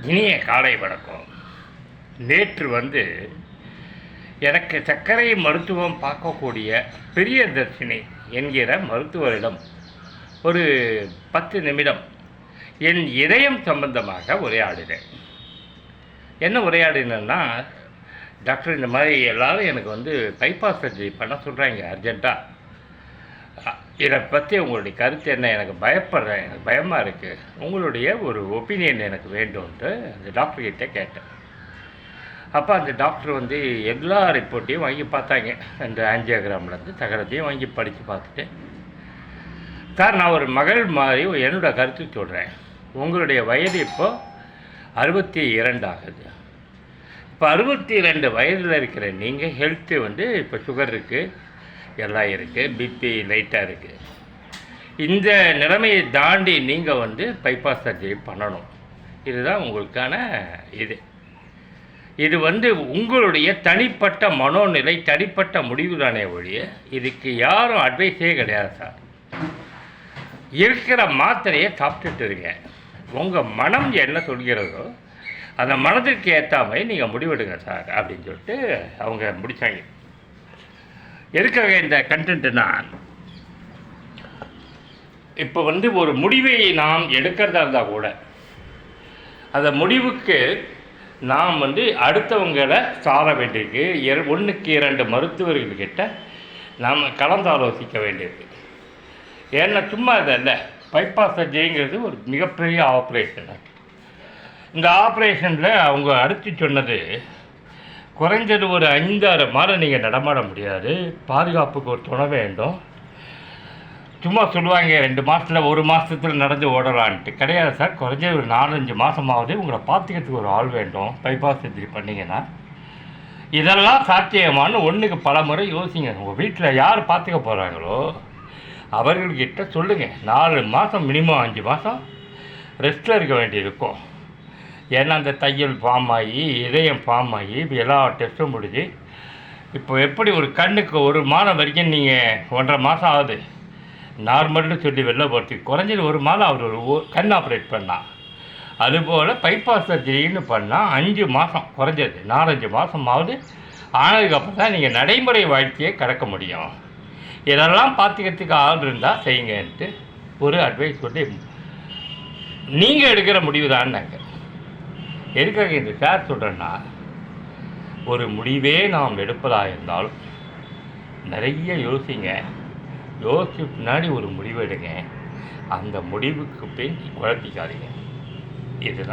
இனிய காலை வணக்கம். நேற்று எனக்கு சர்க்கரை மருத்துவம் பார்க்கக்கூடிய பிரியதர்ஷினி என்கிற மருத்துவரிடம் ஒரு 10 நிமிடம் என் இதயம் சம்பந்தமாக உரையாடினேன். என்ன உரையாடினேன்னா, டாக்டர் இந்த மாதிரி எல்லோரும் எனக்கு பைபாஸ் சர்ஜரி பண்ண சொல்கிறாங்க அர்ஜெண்ட்டாக. இதை பற்றி உங்களுடைய கருத்து என்ன? எனக்கு பயப்படுறேன், எனக்கு பயமாக இருக்குது, உங்களுடைய ஒரு ஒப்பீனியன் எனக்கு வேண்டும்ன்ட்டு அந்த டாக்டர்கிட்ட கேட்டேன். அப்போ அந்த டாக்டர் எல்லா ரிப்போர்ட்டையும் வாங்கி பார்த்தாங்க. அந்த ஆஞ்சியோகிராம்லேருந்து சகலத்தையும் வாங்கி படித்து பார்த்துட்டு, சார் நான் ஒரு மகள் மாதிரி என்னோடய கருத்து சொல்கிறேன். உங்களுடைய வயது இப்போது 62 ஆகுது. இப்போ 62 வயதில் இருக்கிற நீங்கள் ஹெல்த்து இப்போ சுகர் இருக்குது, எல்லாம் இருக்குது, பிபி லைட்டாக இருக்குது. இந்த நிலைமையை தாண்டி நீங்கள் பைபாஸ் சர்ஜரி பண்ணணும். இதுதான் உங்களுக்கான இது உங்களுடைய தனிப்பட்ட மனோநிலை, தனிப்பட்ட முடிவு தானே ஒழிய இதுக்கு யாரும் அட்வைஸே கிடையாது சார். இருக்கிற மாத்திரையை சாப்பிட்டுட்டு இருங்க. உங்கள் மனம் என்ன சொல்கிறதோ அந்த மனதிற்கு ஏற்ற மாதிரி நீங்கள் முடிவெடுங்க சார் அப்படின்னு சொல்லிட்டு அவங்க முடித்தாங்க. எதுக்காக இந்த கண்டென்ட்னா, இப்போ ஒரு முடிவை நாம் எடுக்கிறதா இருந்தால் கூட அந்த முடிவுக்கு நாம் அடுத்தவங்களை சார வேண்டியிருக்கு. 1க்கு 2 மருத்துவர்கள்கிட்ட நாம் கலந்தாலோசிக்க வேண்டியிருக்கு. ஏன்னா சும்மா இல்லை, பைபாஸ் சர்ஜரிங்கிறது ஒரு மிகப்பெரிய ஆப்ரேஷன். இந்த ஆப்ரேஷனில் அவங்க அடுத்து சொன்னது, குறைஞ்சது ஒரு 5-6 மாதம் நீங்கள் நடமாட முடியாது, பாதுகாப்புக்கு ஒரு துணை வேண்டும். சும்மா சொல்லுவாங்க 2 மாதத்தில் 1 மாதத்தில் நடந்து ஓடலான்ட்டு. கிடையாது சார், குறைஞ்சது ஒரு 4-5 மாதமாவது உங்களை பார்த்துக்கிறதுக்கு ஒரு ஆள் வேண்டும் பைபாஸ் சர்ஜரி பண்ணிங்கன்னா. இதெல்லாம் சாத்தியமானு ஒன்றுக்கு பல முறை யோசிங்க. உங்கள் வீட்டில் யார் பார்த்துக்க போகிறாங்களோ அவர்கள்கிட்ட சொல்லுங்கள். 4 மாதம் மினிமம் 5 மாதம் ரெஸ்ட்டில் இருக்க வேண்டியிருக்கும். ஏன்னா அந்த தையல் ஃபார்ம் ஆகி, இதயம் ஃபார்ம் ஆகி, இப்போ எல்லா டெஸ்ட்டும் முடிஞ்சு, இப்போ எப்படி ஒரு கண்ணுக்கு 1 மாதம் வரைக்கும் நீங்கள் 1.5 மாதம் ஆகுது நார்மல்னு சொல்லி வெளில போகிறதுக்கு, குறைஞ்சது 1 மாதம் அவர் ஒரு கண் ஆப்ரேட் பண்ணால். அதுபோல் பைபாஸ் சர்ஜரின்னு பண்ணால் 5 மாதம், குறைஞ்சது 4-5 மாதமாவது ஆனதுக்கப்புறம் தான் நீங்கள் நடைமுறை வாழ்க்கையை கடக்க முடியும். இதெல்லாம் பார்த்துக்கிறதுக்கு ஆள் இருந்தால் செய்யுங்கன்ட்டு ஒரு அட்வைஸ் சொல்லி நீங்கள் எடுக்கிற முடிவு தான். நாங்கள் எதுக்காக இந்த சார் சொல்கிறேன்னா, ஒரு முடிவே நாம் எடுப்பதாக இருந்தாலும் நிறைய யோசிங்க. யோசிச்சு பின்னாடி ஒரு முடிவு எடுங்க. அந்த முடிவுக்கு பின் குழப்பிக்காதீங்க. இதுதான்.